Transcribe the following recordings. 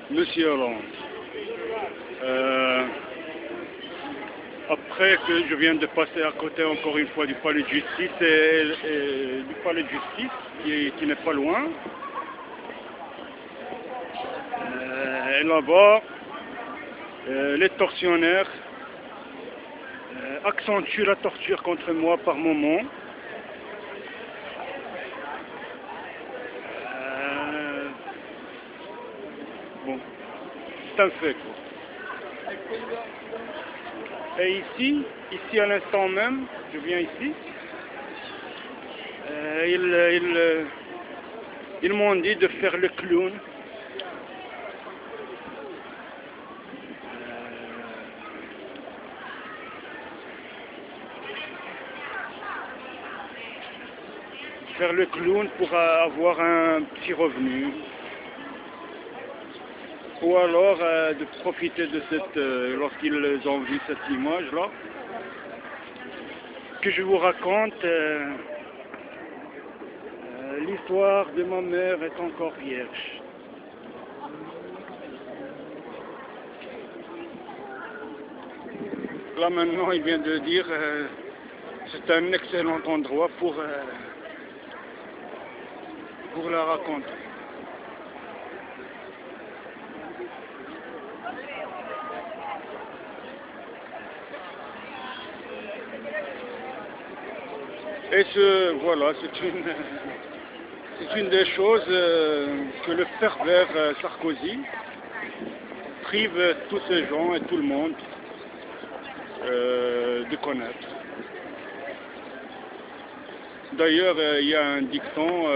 Monsieur Hollande, après que je viens de passer à côté encore une fois du palais de justice et du palais de justice qui n'est pas loin, et là-bas, les tortionnaires accentuent la torture contre moi par moment. Bon, c'est un fait quoi. Et ici à l'instant même, je viens ici, ils m'ont dit de faire le clown. Faire le clown pour avoir un petit revenu. Ou alors de profiter de cette, lorsqu'ils ont vu cette image-là, que je vous raconte l'histoire de ma mère est encore vierge. Là maintenant, il vient de dire c'est un excellent endroit pour la raconter. Et voilà, c'est une des choses que le pervers Sarkozy prive tous ces gens et tout le monde de connaître. D'ailleurs, il y a un dicton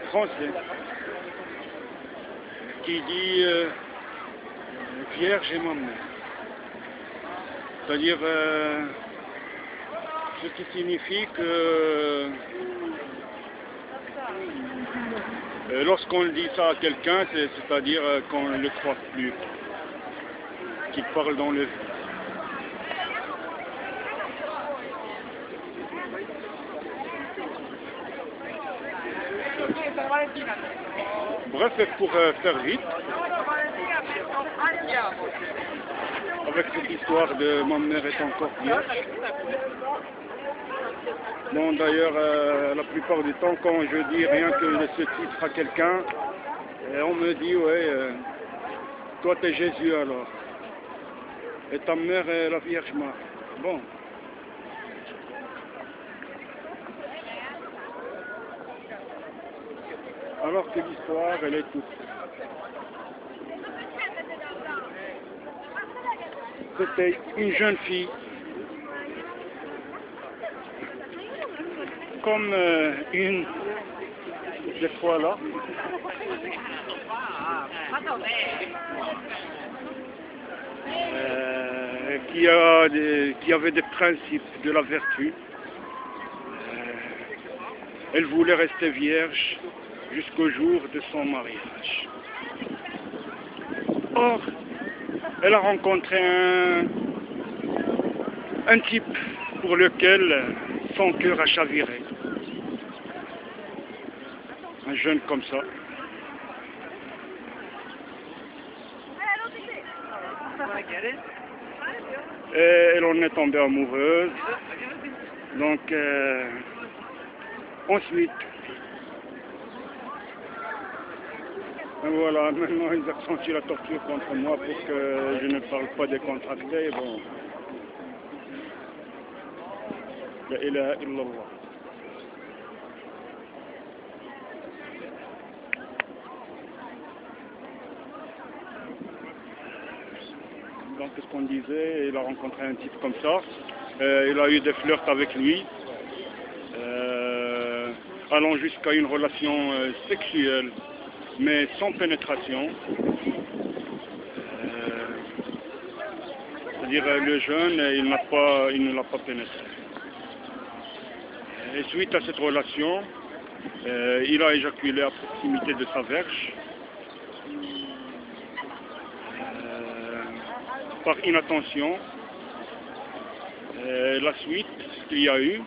français qui dit vierge et ma mère. C'est-à-dire ce qui signifie que lorsqu'on dit ça à quelqu'un, c'est-à-dire qu'on ne le croit plus, qu'il parle dans le vide. Bref, pour faire vite, avec cette histoire de ma mère est encore vierge. Bon, d'ailleurs, la plupart du temps, quand je dis rien que ce titre à quelqu'un, on me dit, ouais, toi t'es Jésus alors, et ta mère est la Vierge Marie. Bon. Alors que l'histoire, elle est toute. C'était une jeune fille, comme une des fois là, qui avait des principes de la vertu. Elle voulait rester vierge jusqu'au jour de son mariage. Or, elle a rencontré un type pour lequel son cœur a chaviré. Un jeune comme ça. Et elle en est tombée amoureuse. Donc, ensuite, voilà, maintenant ils accentuent la torture contre moi pour que je ne parle pas décontracté. Bon. La ilaha illallah. Donc, ce qu'on disait, il a rencontré un type comme ça. Il a eu des flirts avec lui, allant jusqu'à une relation sexuelle, mais sans pénétration. C'est-à-dire le jeune, il ne l'a pas pénétré. Et suite à cette relation, il a éjaculé à proximité de sa verge, par inattention. La suite, ce qu'il y a eu,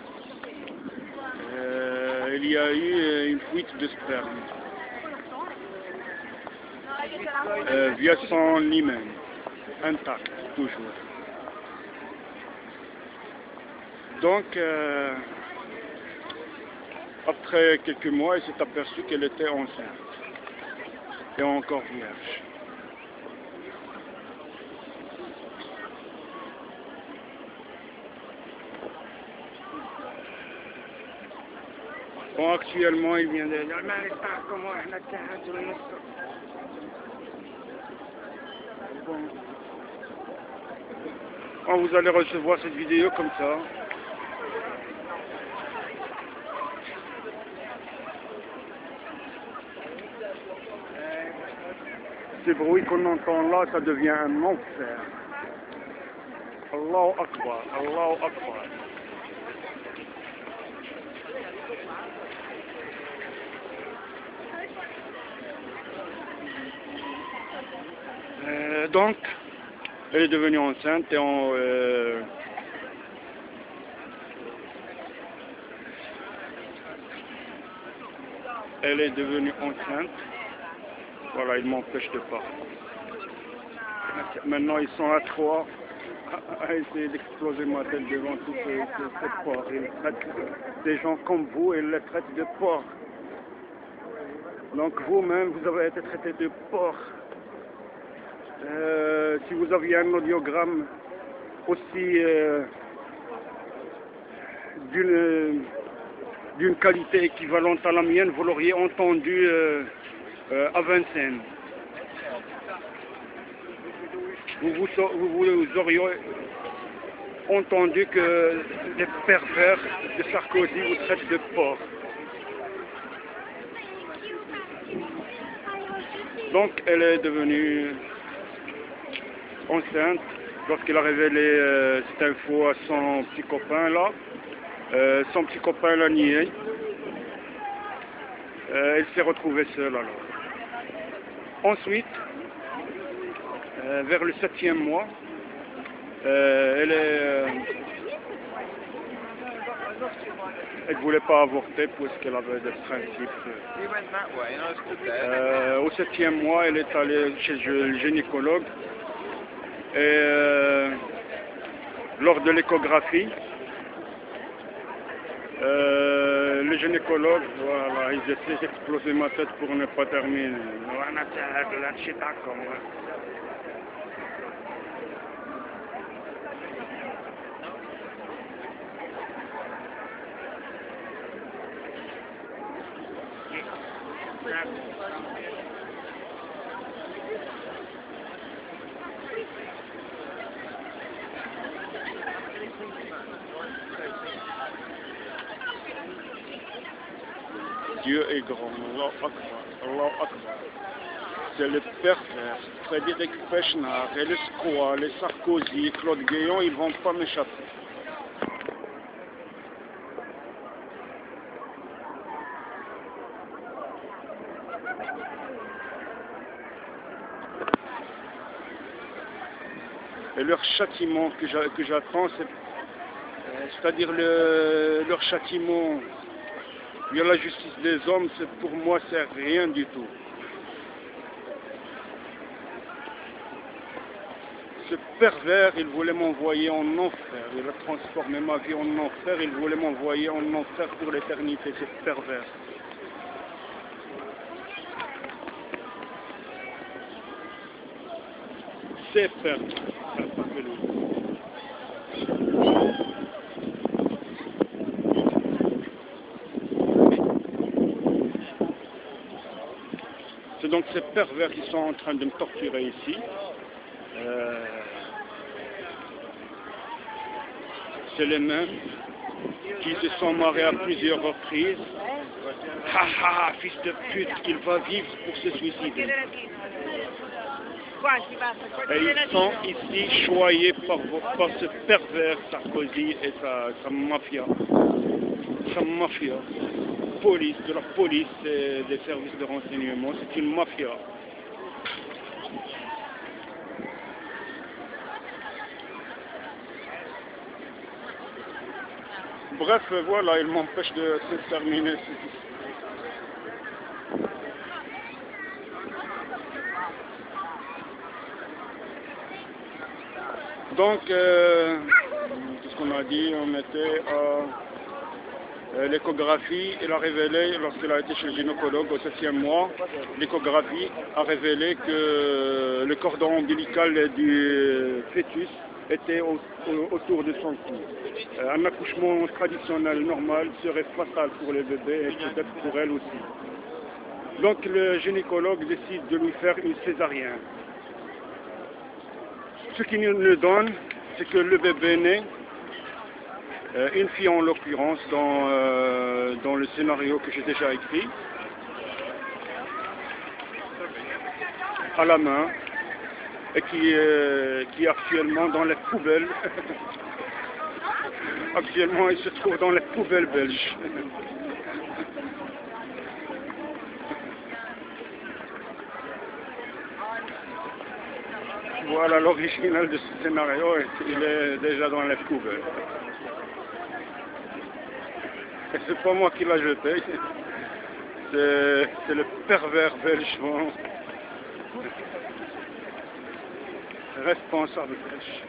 il y a eu une fuite de sperme. via son hymen, intact, toujours. Donc, après quelques mois, il s'est aperçu qu'elle était enceinte et encore vierge. Bon, actuellement, il vient de dire, bon, vous allez recevoir cette vidéo comme ça. Ces bruits qu'on entend là, ça devient un enfer. Allahu Akbar, Allahu Akbar. Donc, elle est devenue enceinte et elle est devenue enceinte. Voilà, il m'empêche de parler. Maintenant, ils sont à trois à essayer d'exploser ma tête devant tous ces porcs. Ils traitent des gens comme vous et ils les traitent de porcs. Donc vous-même, vous avez été traité de porc. Si vous aviez un audiogramme aussi d'une qualité équivalente à la mienne, vous l'auriez entendu à Vincennes. Vous auriez entendu que les pervers de Sarkozy vous traitent de porc. Donc elle est devenue enceinte lorsqu'il a révélé cette info à son petit copain là. Son petit copain l'a nié. Elle s'est retrouvée seule alors. Ensuite, vers le 7e mois, elle ne voulait pas avorter puisqu'elle avait des principes. Au 7e mois, elle est allée chez le gynécologue et lors de l'échographie, les gynécologues, voilà, ils essaient d'exploser ma tête pour ne pas terminer. Dieu est grand, Allah Akbar, Allah Akbar. C'est les pervers, Frédéric Pechnard, et les Squat, les Sarkozy, Claude Guéant, ils ne vont pas m'échapper. Et leur châtiment que j'attends, c'est-à-dire leur châtiment via la justice des hommes, pour moi, c'est rien du tout. Ce pervers, il voulait m'envoyer en enfer. Il a transformé ma vie en enfer. Il voulait m'envoyer en enfer pour l'éternité. C'est pervers. C'est pervers. C'est donc ces pervers qui sont en train de me torturer ici. C'est les mêmes qui se sont marrés à plusieurs reprises. Ha ha, fils de pute, il va vivre pour se suicider. Et ils sont ici choyés par ce pervers Sarkozy et sa mafia. Sa mafia. Police, de la police et des services de renseignement, c'est une mafia. Bref, voilà, il m'empêche de terminer. Donc, tout ce qu'on a dit, on était à l'échographie. Elle a révélé, lorsqu'elle a été chez le gynécologue au 7e mois, l'échographie a révélé que le cordon ombilical du fœtus était autour de son cou. Un accouchement traditionnel normal serait fatal pour les bébés et peut-être pour elle aussi. Donc le gynécologue décide de lui faire une césarienne. Ce qu'il nous donne, c'est que le bébé naît, une fille en l'occurrence dans le scénario que j'ai déjà écrit, à la main, et qui est actuellement dans les poubelles. Actuellement, il se trouve dans les poubelles belges. Voilà l'original de ce scénario, il est déjà dans les poubelles. Et c'est pas moi qui l'a jeté, c'est le pervers belge, bon, responsable belge.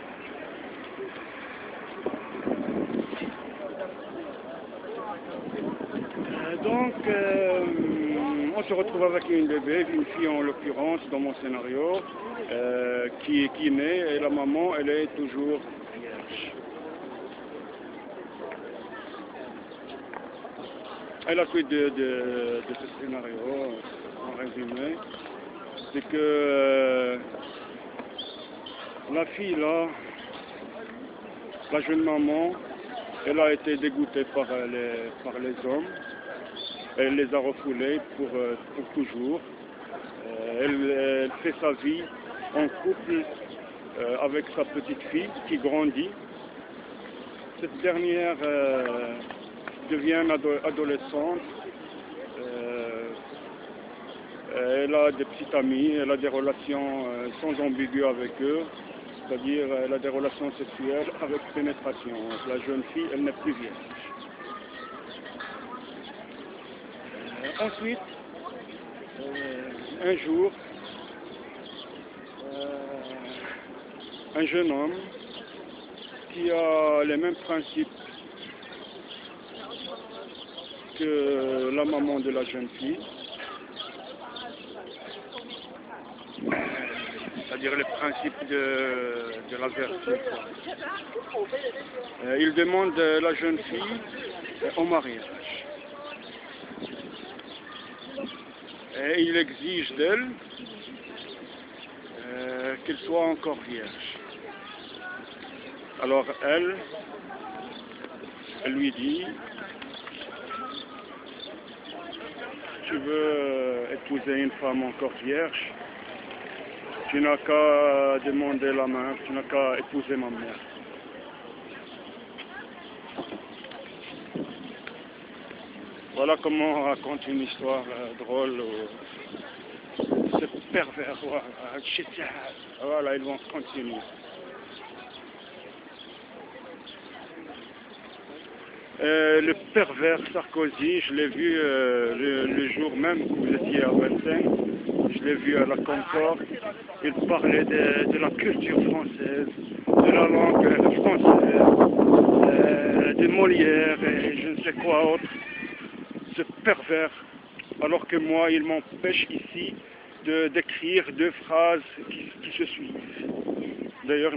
Donc, on se retrouve avec une bébé, une fille en l'occurrence dans mon scénario, qui naît, et la maman, elle est toujours vierge. Et la suite de ce scénario, en résumé, c'est que la fille là, la jeune maman, elle a été dégoûtée par les hommes. Elle les a refoulés pour toujours. Elle fait sa vie en couple avec sa petite fille qui grandit. Cette dernière devient adolescente. Elle a des petits amis, elle a des relations sans ambigu avec eux, c'est-à-dire elle a des relations sexuelles avec pénétration. La jeune fille, elle n'est plus vierge. Ensuite, un jour, un jeune homme qui a les mêmes principes que la maman de la jeune fille, c'est-à-dire les principes de la vertu. Il demande la jeune fille au mariage. Et il exige d'elle qu'elle soit encore vierge. Alors elle lui dit, tu veux épouser une femme encore vierge, tu n'as qu'à demander la main, tu n'as qu'à épouser ma mère. Voilà comment on raconte une histoire drôle. Ce pervers, voilà, ils vont continuer. Le pervers Sarkozy, je l'ai vu le jour même où vous étiez à Vincennes, je l'ai vu à la Concorde. Il parlait de la culture française, de la langue française, de Molière et je ne sais quoi autre. Ce pervers, alors que moi, il m'empêche ici d'écrire deux phrases qui se suivent. D'ailleurs,